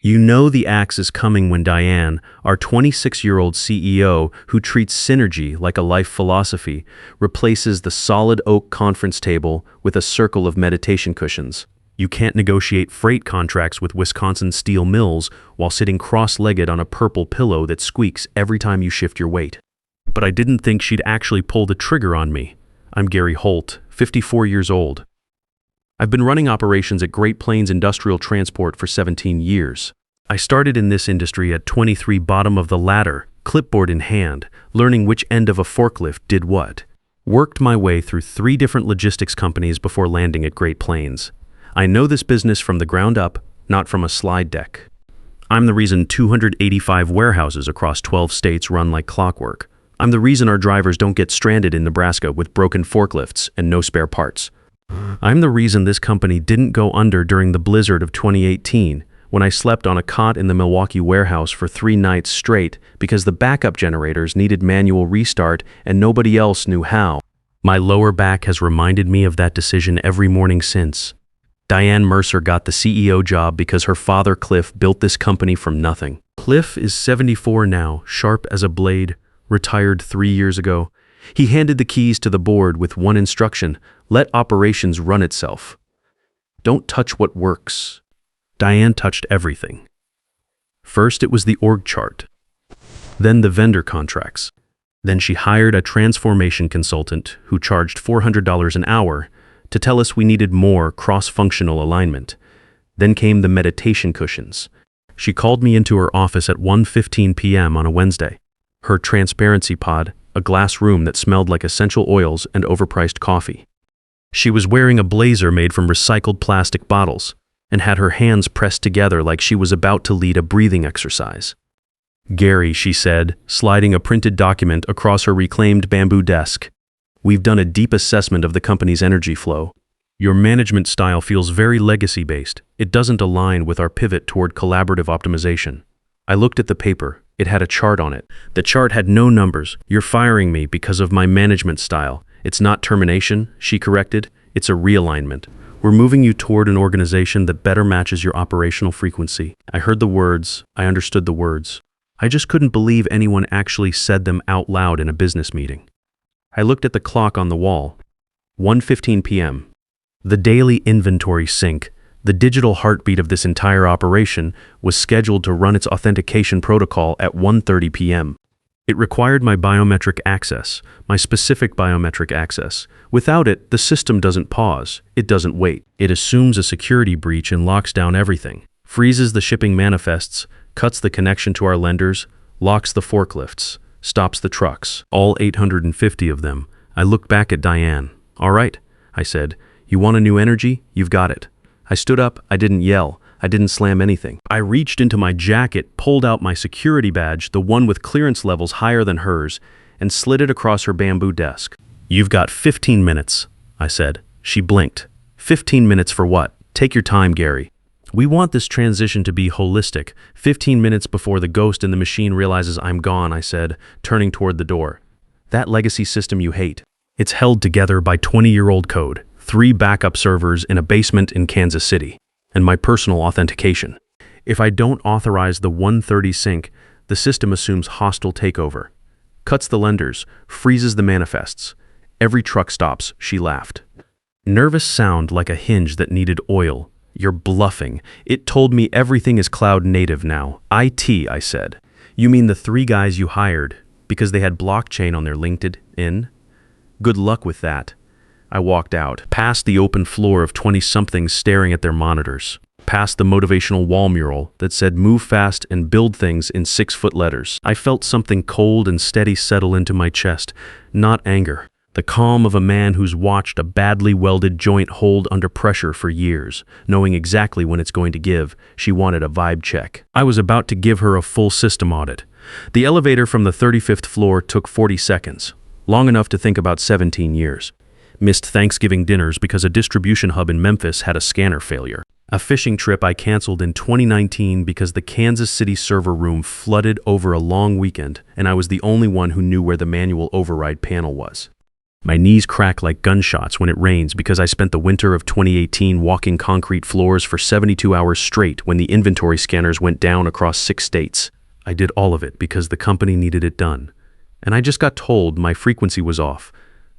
You know the axe is coming when Diane, our 26-year-old CEO who treats synergy like a life philosophy, replaces the solid oak conference table with a circle of meditation cushions. You can't negotiate freight contracts with Wisconsin steel mills while sitting cross-legged on a purple pillow that squeaks every time you shift your weight. But I didn't think she'd actually pull the trigger on me. I'm Gary Holt, 54 years old. I've been running operations at Great Plains Industrial Transport for 17 years. I started in this industry at 23, bottom of the ladder, clipboard in hand, learning which end of a forklift did what. Worked my way through 3 different logistics companies before landing at Great Plains. I know this business from the ground up, not from a slide deck. I'm the reason 285 warehouses across 12 states run like clockwork. I'm the reason our drivers don't get stranded in Nebraska with broken forklifts and no spare parts. I'm the reason this company didn't go under during the blizzard of 2018, when I slept on a cot in the Milwaukee warehouse for 3 nights straight because the backup generators needed manual restart and nobody else knew how. My lower back has reminded me of that decision every morning since. Diane Mercer got the CEO job because her father Cliff built this company from nothing. Cliff is 74 now, sharp as a blade, retired 3 years ago. He handed the keys to the board with one instruction: let operations run itself. Don't touch what works. Diane touched everything. First it was the org chart, then the vendor contracts. Then she hired a transformation consultant who charged $400 an hour to tell us we needed more cross-functional alignment. Then came the meditation cushions. She called me into her office at 1:15 p.m. on a Wednesday. Her transparency pod, a glass room that smelled like essential oils and overpriced coffee. She was wearing a blazer made from recycled plastic bottles and had her hands pressed together like she was about to lead a breathing exercise. "Gary," she said, sliding a printed document across her reclaimed bamboo desk, "we've done a deep assessment of the company's energy flow. Your management style feels very legacy-based. It doesn't align with our pivot toward collaborative optimization." I looked at the paper. It had a chart on it. The chart had no numbers. "You're firing me because of my management style. It's not termination," she corrected. "It's a realignment. We're moving you toward an organization that better matches your operational frequency." I heard the words. I understood the words. I just couldn't believe anyone actually said them out loud in a business meeting. I looked at the clock on the wall. 1:15 p.m. The daily inventory sync, the digital heartbeat of this entire operation, was scheduled to run its authentication protocol at 1:30 p.m. It required my biometric access, my specific biometric access. Without it, the system doesn't pause. It doesn't wait. It assumes a security breach and locks down everything, freezes the shipping manifests, cuts the connection to our lenders, locks the forklifts, stops the trucks, all 850 of them. I looked back at Diane. "All right," I said. "You want a new energy? You've got it." I stood up. I didn't yell. I didn't slam anything. I reached into my jacket, pulled out my security badge, the one with clearance levels higher than hers, and slid it across her bamboo desk. "You've got 15 minutes, I said. She blinked. 15 minutes for what? Take your time, Gary. We want this transition to be holistic. 15 minutes before the ghost in the machine realizes I'm gone, I said, turning toward the door. That legacy system you hate. It's held together by 20-year-old code, 3 backup servers in a basement in Kansas City, and my personal authentication. If I don't authorize the 1:30 sync, the system assumes hostile takeover. Cuts the lenders, freezes the manifests. Every truck stops, she laughed. Nervous sound like a hinge that needed oil. You're bluffing. It told me everything is cloud native now. IT, I said. You mean the 3 guys you hired because they had blockchain on their LinkedIn? Good luck with that. I walked out, past the open floor of 20-somethings staring at their monitors, past the motivational wall mural that said move fast and build things in 6-foot letters. I felt something cold and steady settle into my chest, not anger. The calm of a man who's watched a badly welded joint hold under pressure for years, knowing exactly when it's going to give. She wanted a vibe check. I was about to give her a full system audit. The elevator from the 35th floor took 40 seconds, long enough to think about 17 years. Missed Thanksgiving dinners because a distribution hub in Memphis had a scanner failure. A fishing trip I canceled in 2019 because the Kansas City server room flooded over a long weekend and I was the only one who knew where the manual override panel was. My knees crack like gunshots when it rains because I spent the winter of 2018 walking concrete floors for 72 hours straight when the inventory scanners went down across 6 states. I did all of it because the company needed it done. And I just got told my frequency was off.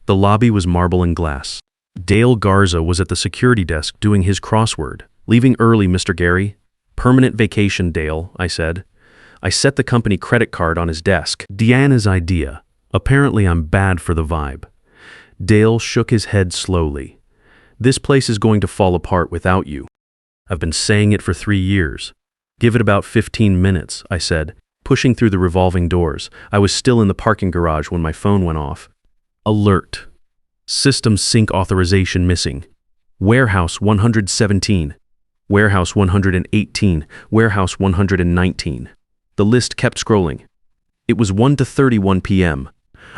The lobby was marble and glass. Dale Garza was at the security desk doing his crossword. "Leaving early, Mr. Gary." "Permanent vacation, Dale," I said. I set the company credit card on his desk. Deanna's idea. Apparently I'm bad for the vibe. Dale shook his head slowly. "This place is going to fall apart without you. I've been saying it for 3 years. Give it about 15 minutes, I said, pushing through the revolving doors. I was still in the parking garage when my phone went off. Alert. System sync authorization missing. Warehouse 117. Warehouse 118. Warehouse 119. The list kept scrolling. It was 1:31 p.m.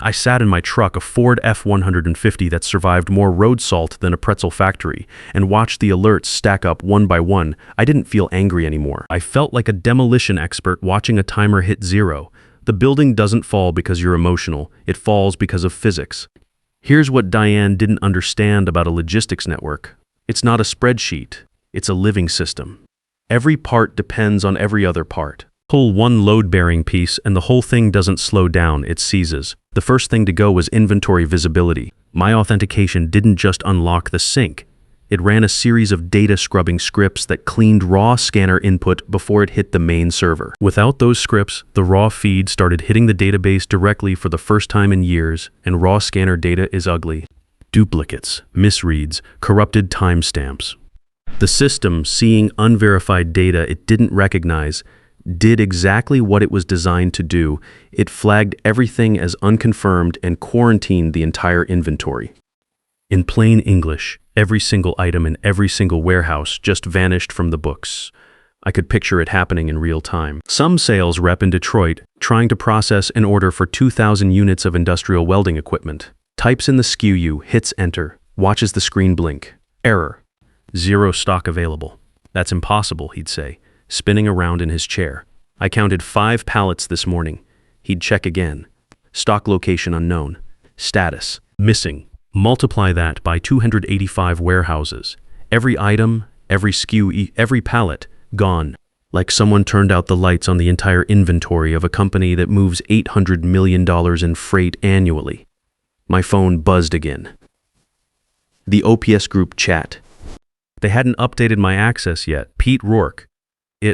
I sat in my truck, a Ford F-150 that survived more road salt than a pretzel factory, and watched the alerts stack up one by one. I didn't feel angry anymore. I felt like a demolition expert watching a timer hit 0. The building doesn't fall because you're emotional. It falls because of physics. Here's what Diane didn't understand about a logistics network. It's not a spreadsheet. It's a living system. Every part depends on every other part. Pull one load-bearing piece and the whole thing doesn't slow down, it seizes. The first thing to go was inventory visibility. My authentication didn't just unlock the sync. It ran a series of data-scrubbing scripts that cleaned raw scanner input before it hit the main server. Without those scripts, the raw feed started hitting the database directly for the first time in years, and raw scanner data is ugly. Duplicates, misreads, corrupted timestamps. The system, seeing unverified data it didn't recognize, did exactly what it was designed to do. It flagged everything as unconfirmed and quarantined the entire inventory. In plain English, every single item in every single warehouse just vanished from the books. I could picture it happening in real time. Some sales rep in Detroit trying to process an order for 2,000 units of industrial welding equipment. Types in the SKU, hits enter, watches the screen blink. Error. 0 stock available. That's impossible, he'd say, spinning around in his chair. I counted 5 pallets this morning. He'd check again. Stock location unknown. Status missing. Multiply that by 285 warehouses. Every item, every SKU, every pallet, gone. Like someone turned out the lights on the entire inventory of a company that moves $800 million in freight annually. My phone buzzed again. The OPS group chat. They hadn't updated my access yet. Pete Rourke.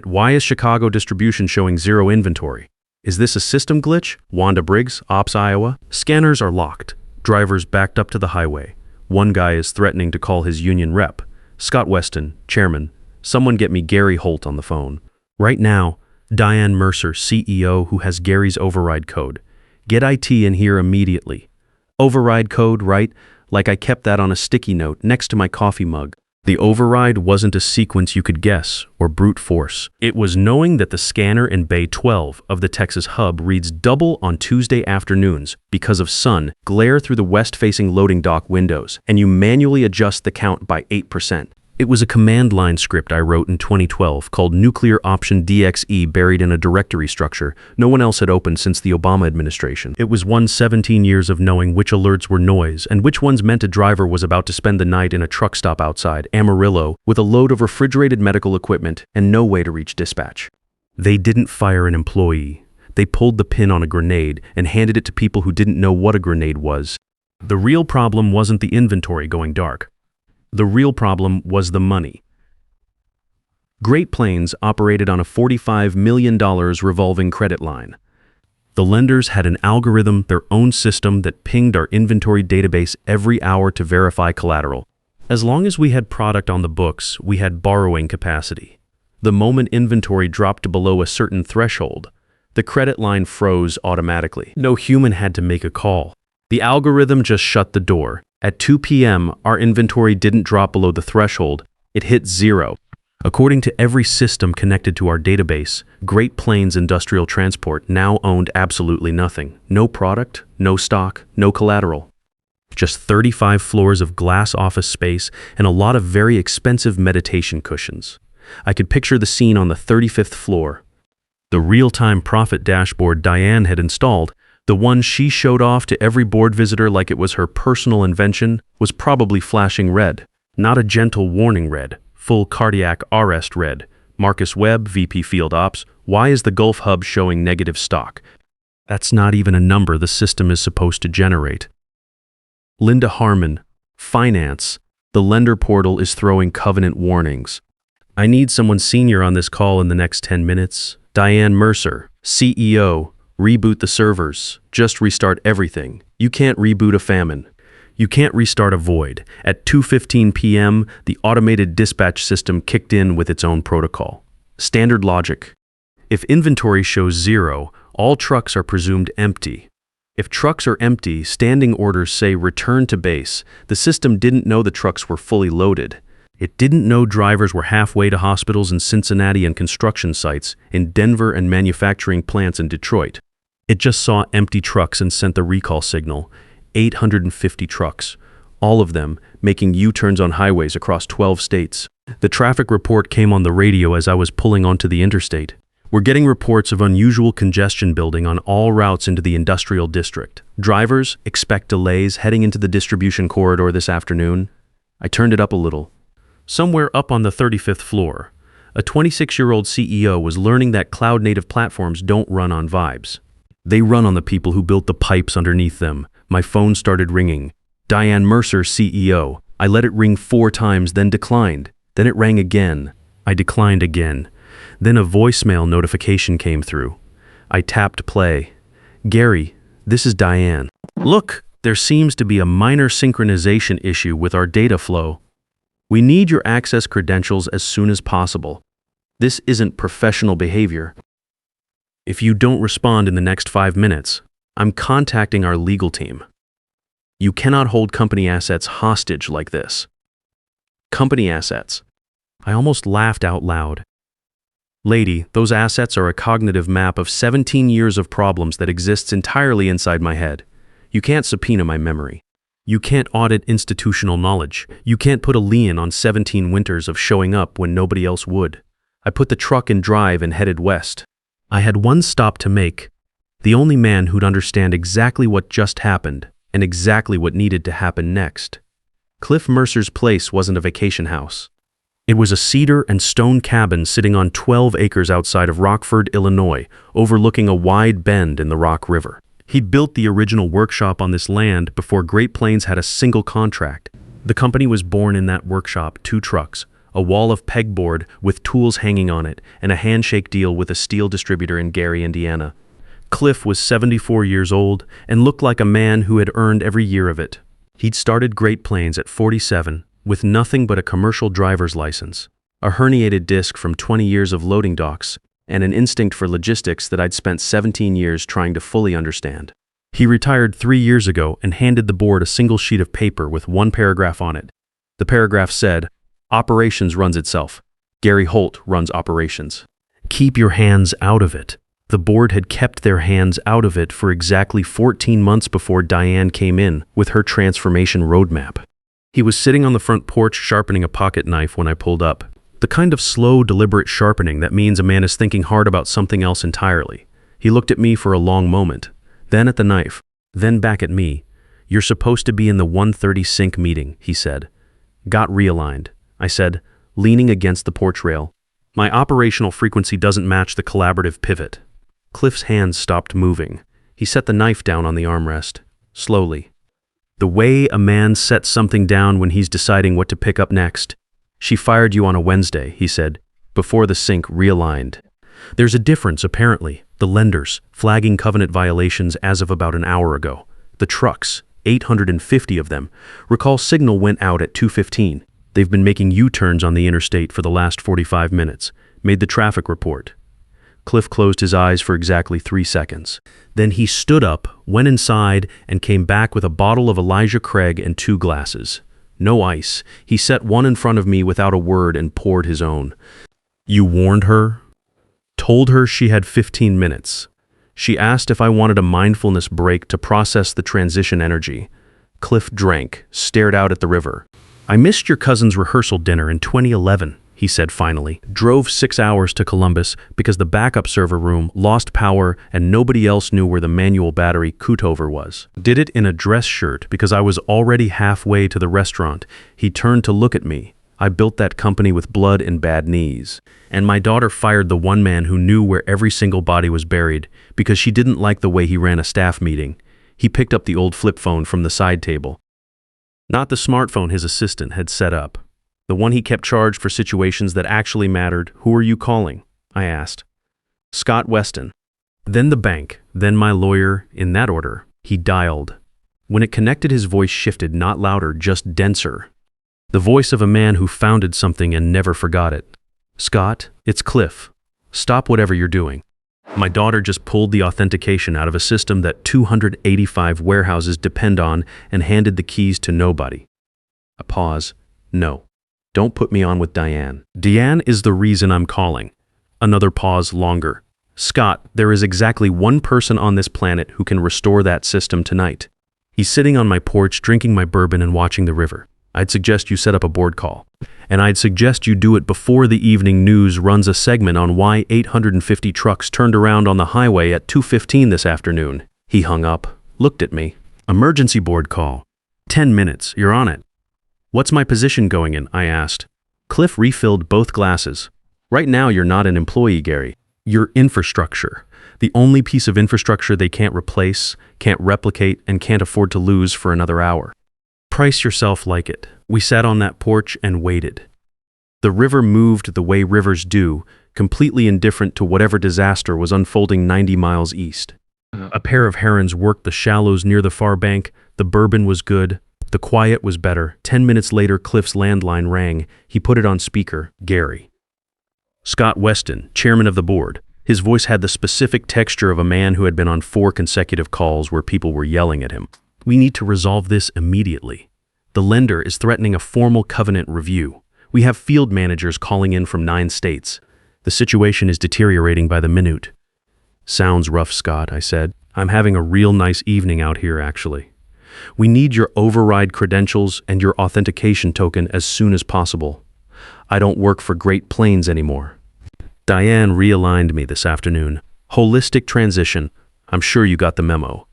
Why is Chicago distribution showing 0 inventory? Is this a system glitch? Wanda Briggs, Ops Iowa. Scanners are locked. Drivers backed up to the highway. One guy is threatening to call his union rep. Scott Weston, chairman. Someone get me Gary Holt on the phone. Right now, Diane Mercer, CEO, who has Gary's override code. Get IT in here immediately. Override code, right? Like I kept that on a sticky note next to my coffee mug. The override wasn't a sequence you could guess or brute force. It was knowing that the scanner in Bay 12 of the Texas hub reads double on Tuesday afternoons because of sun glare through the west-facing loading dock windows, and you manually adjust the count by 8%. It was a command line script I wrote in 2012 called Nuclear Option DXE, buried in a directory structure no one else had opened since the Obama administration. It was 17 years of knowing which alerts were noise and which ones meant a driver was about to spend the night in a truck stop outside Amarillo with a load of refrigerated medical equipment and no way to reach dispatch. They didn't fire an employee. They pulled the pin on a grenade and handed it to people who didn't know what a grenade was. The real problem wasn't the inventory going dark. The real problem was the money. Great Plains operated on a $45 million revolving credit line. The lenders had an algorithm, their own system that pinged our inventory database every hour to verify collateral. As long as we had product on the books, we had borrowing capacity. The moment inventory dropped below a certain threshold, the credit line froze automatically. No human had to make a call. The algorithm just shut the door. At 2 p.m., our inventory didn't drop below the threshold. It hit 0. According to every system connected to our database, Great Plains Industrial Transport now owned absolutely nothing. No product, no stock, no collateral. Just 35 floors of glass office space and a lot of very expensive meditation cushions. I could picture the scene on the 35th floor. The real-time profit dashboard Diane had installed, The one she showed off to every board visitor like it was her personal invention was probably flashing red. Not a gentle warning red, full cardiac arrest red. Marcus Webb, VP Field Ops, why is the Gulf Hub showing negative stock? That's not even a number the system is supposed to generate. Linda Harmon, Finance, the lender portal is throwing covenant warnings. I need someone senior on this call in the next 10 minutes. Diane Mercer, CEO, reboot the servers. Just restart everything. You can't reboot a famine. You can't restart a void. At 2:15 p.m., the automated dispatch system kicked in with its own protocol. Standard logic. If inventory shows 0, all trucks are presumed empty. If trucks are empty, standing orders say return to base. The system didn't know the trucks were fully loaded. It didn't know drivers were halfway to hospitals in Cincinnati and construction sites in Denver and manufacturing plants in Detroit. It just saw empty trucks and sent the recall signal. 850 trucks, all of them making U-turns on highways across 12 states. The traffic report came on the radio as I was pulling onto the interstate. We're getting reports of unusual congestion building on all routes into the industrial district. Drivers expect delays heading into the distribution corridor this afternoon. I turned it up a little. Somewhere up on the 35th floor, a 26-year-old CEO was learning that cloud-native platforms don't run on vibes. They run on the people who built the pipes underneath them. My phone started ringing. Diane Mercer, CEO. I let it ring 4 times, then declined. Then it rang again. I declined again. Then a voicemail notification came through. I tapped play. Gary, this is Diane. Look, there seems to be a minor synchronization issue with our data flow. We need your access credentials as soon as possible. This isn't professional behavior. If you don't respond in the next 5 minutes, I'm contacting our legal team. You cannot hold company assets hostage like this. Company assets. I almost laughed out loud. Lady, those assets are a cognitive map of 17 years of problems that exists entirely inside my head. You can't subpoena my memory. You can't audit institutional knowledge. You can't put a lien on 17 winters of showing up when nobody else would. I put the truck in drive and headed west. I had one stop to make. The only man who'd understand exactly what just happened and exactly what needed to happen next. Cliff Mercer's place wasn't a vacation house. It was a cedar and stone cabin sitting on 12 acres outside of Rockford, Illinois, overlooking a wide bend in the Rock River. He'd built the original workshop on this land before Great Plains had a single contract. The company was born in that workshop, 2 trucks, a wall of pegboard with tools hanging on it, and a handshake deal with a steel distributor in Gary, Indiana. Cliff was 74 years old and looked like a man who had earned every year of it. He'd started Great Plains at 47 with nothing but a commercial driver's license, a herniated disc from 20 years of loading docks, and an instinct for logistics that I'd spent 17 years trying to fully understand. He retired 3 years ago and handed the board a single sheet of paper with 1 paragraph on it. The paragraph said, "Operations runs itself. Gary Holt runs operations. Keep your hands out of it." The board had kept their hands out of it for exactly 14 months before Diane came in with her transformation roadmap. He was sitting on the front porch sharpening a pocket knife when I pulled up. The kind of slow, deliberate sharpening that means a man is thinking hard about something else entirely. He looked at me for a long moment, then at the knife, then back at me. "You're supposed to be in the 1:30 sync meeting," he said. "Got realigned," I said, leaning against the porch rail. "My operational frequency doesn't match the collaborative pivot." Cliff's hands stopped moving. He set the knife down on the armrest, slowly. "The way a man sets something down when he's deciding what to pick up next. She fired you on a Wednesday," he said, before the sync realigned. "There's a difference, apparently. The lenders, flagging covenant violations as of about an hour ago. The trucks, 850 of them. Recall signal went out at 2:15. They've been making U-turns on the interstate for the last 45 minutes. Made the traffic report." Cliff closed his eyes for exactly 3 seconds. Then he stood up, went inside, and came back with a bottle of Elijah Craig and 2 glasses. No ice. He set one in front of me without a word and poured his own. "You warned her? Told her she had 15 minutes. She asked if I wanted a mindfulness break to process the transition energy." Cliff drank, stared out at the river. "I missed your cousin's rehearsal dinner in 2011, he said finally. Drove 6 hours to Columbus because the backup server room lost power and nobody else knew where the manual battery cutover was. Did it in a dress shirt because I was already halfway to the restaurant. He turned to look at me. I built that company with blood and bad knees. And my daughter fired the one man who knew where every single body was buried because she didn't like the way he ran a staff meeting. He picked up the old flip phone from the side table. Not the smartphone his assistant had set up. The one he kept charged for situations that actually mattered. Who are you calling? I asked. Scott Weston. Then the bank, then my lawyer, in that order. He dialed. When it connected, his voice shifted, not louder, just denser. The voice of a man who founded something and never forgot it. Scott, it's Cliff. Stop whatever you're doing. My daughter just pulled the authentication out of a system that 285 warehouses depend on and handed the keys to nobody. A pause. No. Don't put me on with Diane. Diane is the reason I'm calling. Another pause longer. Scott, there is exactly one person on this planet who can restore that system tonight. He's sitting on my porch drinking my bourbon and watching the river. I'd suggest you set up a board call. And I'd suggest you do it before the evening news runs a segment on why 850 trucks turned around on the highway at 2:15 this afternoon. He hung up, looked at me. Emergency board call. 10 minutes, you're on it. What's my position going in? I asked. Cliff refilled both glasses. Right now you're not an employee, Gary. You're infrastructure. The only piece of infrastructure they can't replace, can't replicate, and can't afford to lose for another hour. Price yourself like it. We sat on that porch and waited. The river moved the way rivers do, completely indifferent to whatever disaster was unfolding 90 miles east. A pair of herons worked the shallows near the far bank. The bourbon was good. The quiet was better. 10 minutes later, Cliff's landline rang. He put it on speaker. Gary. Scott Weston, chairman of the board. His voice had the specific texture of a man who had been on 4 consecutive calls where people were yelling at him. We need to resolve this immediately. The lender is threatening a formal covenant review. We have field managers calling in from 9 states. The situation is deteriorating by the minute. Sounds rough, Scott, I said. I'm having a real nice evening out here, actually. We need your override credentials and your authentication token as soon as possible. I don't work for Great Plains anymore. Diane realigned me this afternoon. Holistic transition. I'm sure you got the memo.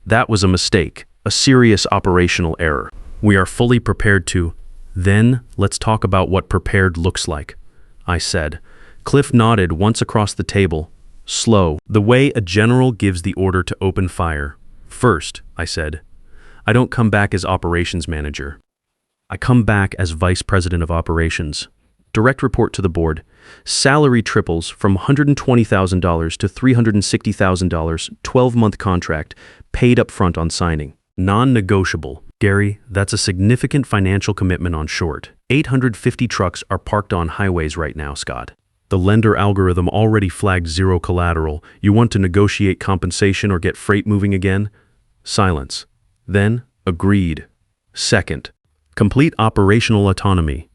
That was a mistake, a serious operational error. We are fully prepared to. Then, let's talk about what prepared looks like, I said. Cliff nodded once across the table. Slow, the way a general gives the order to open fire. First, I said, I don't come back as operations manager. I come back as vice president of operations. Direct report to the board. Salary triples from $120,000 to $360,000, 12-month contract, paid up front on signing. Non-negotiable. Gary, that's a significant financial commitment on short. 850 trucks are parked on highways right now, Scott. The lender algorithm already flagged zero collateral. You want to negotiate compensation or get freight moving again? Silence. Then, agreed. Second, complete operational autonomy.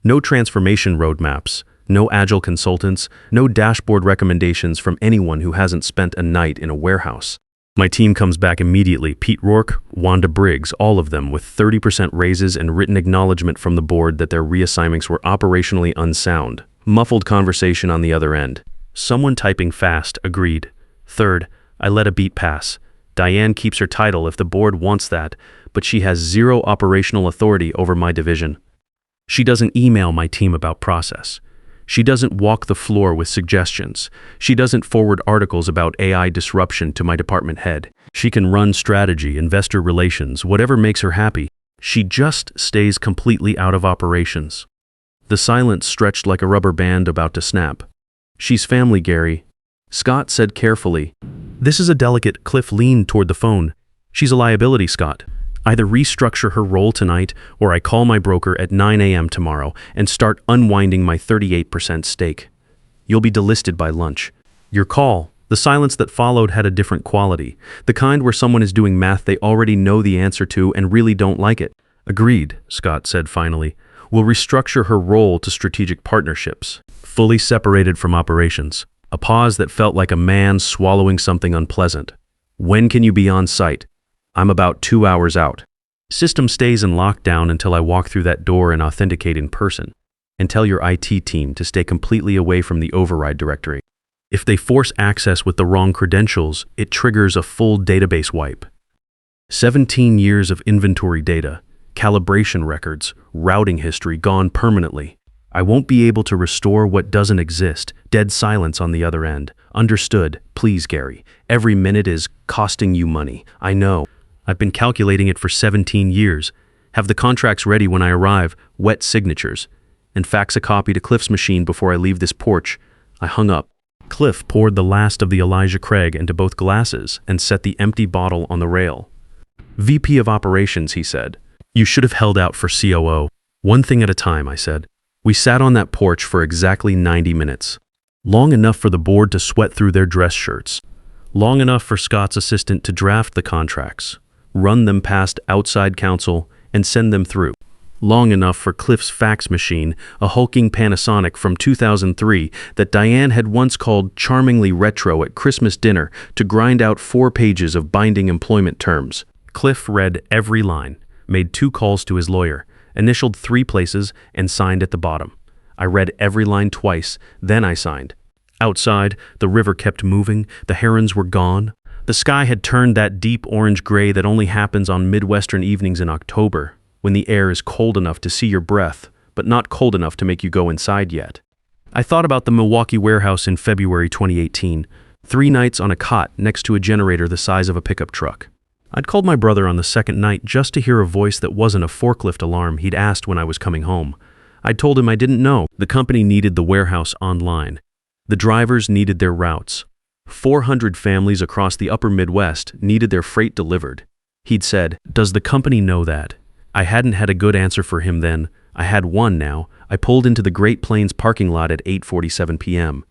No transformation roadmaps, no agile consultants, no dashboard recommendations from anyone who hasn't spent a night in a warehouse. My team comes back immediately. Pete Rourke, Wanda Briggs, all of them with 30% raises and written acknowledgement from the board that their reassignments were operationally unsound. Muffled conversation on the other end. Someone typing fast, agreed. Third, I let a beat pass. Diane keeps her title if the board wants that, but she has zero operational authority over my division. She doesn't email my team about process. She doesn't walk the floor with suggestions. She doesn't forward articles about AI disruption to my department head. She can run strategy, investor relations, whatever makes her happy. She just stays completely out of operations. The silence stretched like a rubber band about to snap. She's family, Gary. Scott said carefully. This is a delicate. Cliff leaned toward the phone. She's a liability, Scott. Either restructure her role tonight or I call my broker at 9 a.m. tomorrow and start unwinding my 38% stake. You'll be delisted by lunch. Your call. The silence that followed had a different quality, the kind where someone is doing math they already know the answer to and really don't like it. Agreed, Scott said finally. We'll restructure her role to strategic partnerships, fully separated from operations. A pause that felt like a man swallowing something unpleasant. When can you be on site? I'm about 2 hours out. System stays in lockdown until I walk through that door and authenticate in person. And tell your IT team to stay completely away from the override directory. If they force access with the wrong credentials, it triggers a full database wipe. 17 years of inventory data, calibration records, routing history gone permanently. I won't be able to restore what doesn't exist. Dead silence on the other end. Understood. Please, Gary. Every minute is costing you money. I know. I've been calculating it for 17 years. Have the contracts ready when I arrive, wet signatures. And fax a copy to Cliff's machine before I leave this porch. I hung up. Cliff poured the last of the Elijah Craig into both glasses and set the empty bottle on the rail. VP of Operations, he said. You should have held out for COO. One thing at a time, I said. We sat on that porch for exactly 90 minutes. Long enough for the board to sweat through their dress shirts. Long enough for Scott's assistant to draft the contracts, run them past outside counsel, and send them through. Long enough for Cliff's fax machine, a hulking Panasonic from 2003 that Diane had once called charmingly retro at Christmas dinner, to grind out 4 pages of binding employment terms. Cliff read every line, made 2 calls to his lawyer, initialed 3 places, and signed at the bottom. I read every line twice, then I signed. Outside, the river kept moving, the herons were gone. The sky had turned that deep orange gray that only happens on Midwestern evenings in October, when the air is cold enough to see your breath, but not cold enough to make you go inside yet. I thought about the Milwaukee warehouse in February 2018, 3 nights on a cot next to a generator the size of a pickup truck. I'd called my brother on the second night just to hear a voice that wasn't a forklift alarm he'd asked when I was coming home. I'd told him I didn't know. The company needed the warehouse online. The drivers needed their routes. 400 families across the upper Midwest needed their freight delivered. He'd said, "Does the company know that?" I hadn't had a good answer for him then. I had one now. I pulled into the Great Plains parking lot at 8:47 p.m.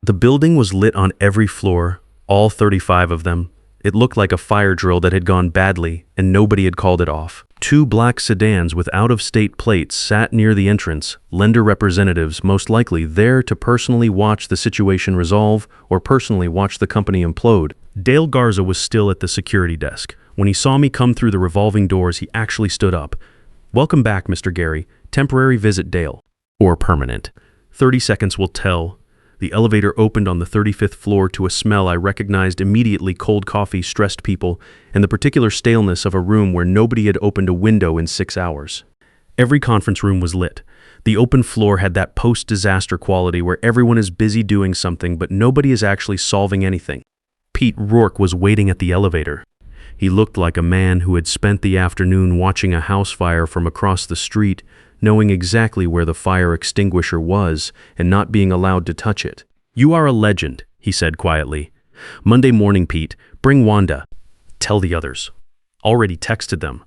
The building was lit on every floor, all 35 of them. It looked like a fire drill that had gone badly, and nobody had called it off. 2 black sedans with out-of-state plates sat near the entrance, lender representatives most likely there to personally watch the situation resolve or personally watch the company implode. Dale Garza was still at the security desk. When he saw me come through the revolving doors, he actually stood up. "Welcome back, Mr. Gary. Temporary visit, Dale." Or permanent. 30 seconds will tell. The elevator opened on the 35th floor to a smell I recognized immediately: cold coffee, stressed people, and the particular staleness of a room where nobody had opened a window in 6 hours. Every conference room was lit. The open floor had that post-disaster quality where everyone is busy doing something but nobody is actually solving anything. Pete Rourke was waiting at the elevator. He looked like a man who had spent the afternoon watching a house fire from across the street, knowing exactly where the fire extinguisher was and not being allowed to touch it. "You are a legend," he said quietly. "Monday morning, Pete. Bring Wanda. Tell the others." Already texted them.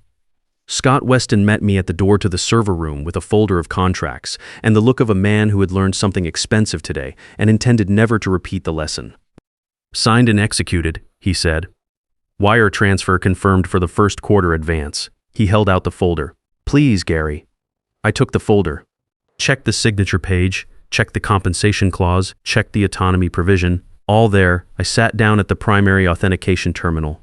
Scott Weston met me at the door to the server room with a folder of contracts and the look of a man who had learned something expensive today and intended never to repeat the lesson. "Signed and executed," he said. "Wire transfer confirmed for the first quarter advance." He held out the folder. "Please, Gary." I took the folder. Checked the signature page, checked the compensation clause, checked the autonomy provision. All there. I sat down at the primary authentication terminal.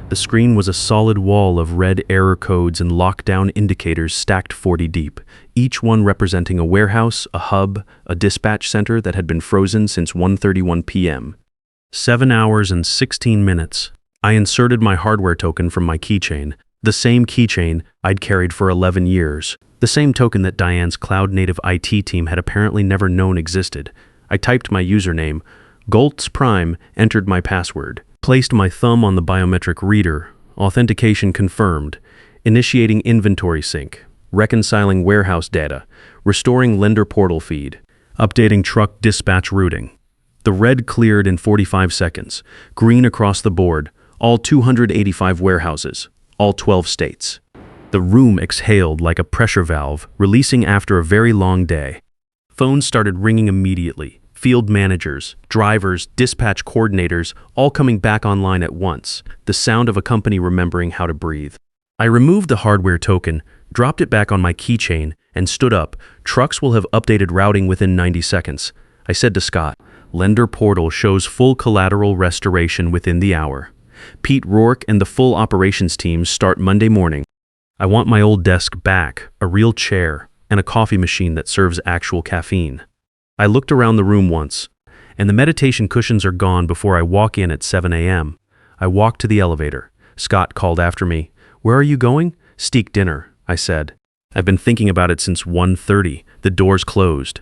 The screen was a solid wall of red error codes and lockdown indicators stacked 40 deep, each one representing a warehouse, a hub, a dispatch center that had been frozen since 1:31 p.m. 7 hours and 16 minutes. I inserted my hardware token from my keychain, the same keychain I'd carried for 11 years. The same token that Diane's cloud-native IT team had apparently never known existed. I typed my username, Goltz Prime, entered my password, placed my thumb on the biometric reader, authentication confirmed, initiating inventory sync, reconciling warehouse data, restoring lender portal feed, updating truck dispatch routing. The red cleared in 45 seconds, green across the board, all 285 warehouses, all 12 states. The room exhaled like a pressure valve, releasing after a very long day. Phones started ringing immediately. Field managers, drivers, dispatch coordinators, all coming back online at once. The sound of a company remembering how to breathe. I removed the hardware token, dropped it back on my keychain, and stood up. Trucks will have updated routing within 90 seconds. I said to Scott, "Lender portal shows full collateral restoration within the hour. Pete Rourke and the full operations teams start Monday morning. I want my old desk back, a real chair, and a coffee machine that serves actual caffeine. I looked around the room once, and the meditation cushions are gone before I walk in at 7 a.m. I walked to the elevator. Scott called after me. "Where are you going?" "Steak dinner," I said. "I've been thinking about it since 1:30. The doors closed."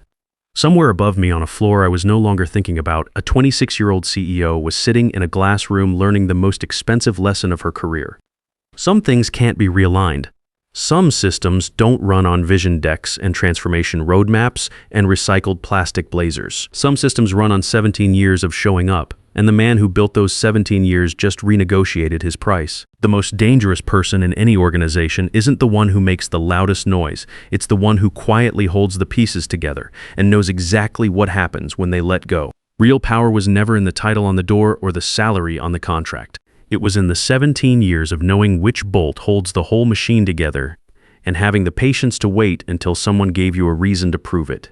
Somewhere above me on a floor I was no longer thinking about, a 26-year-old CEO was sitting in a glass room learning the most expensive lesson of her career. Some things can't be realigned. Some systems don't run on vision decks and transformation roadmaps and recycled plastic blazers. Some systems run on 17 years of showing up, and the man who built those 17 years just renegotiated his price. The most dangerous person in any organization isn't the one who makes the loudest noise. It's the one who quietly holds the pieces together and knows exactly what happens when they let go. Real power was never in the title on the door or the salary on the contract. It was in the 17 years of knowing which bolt holds the whole machine together and having the patience to wait until someone gave you a reason to prove it.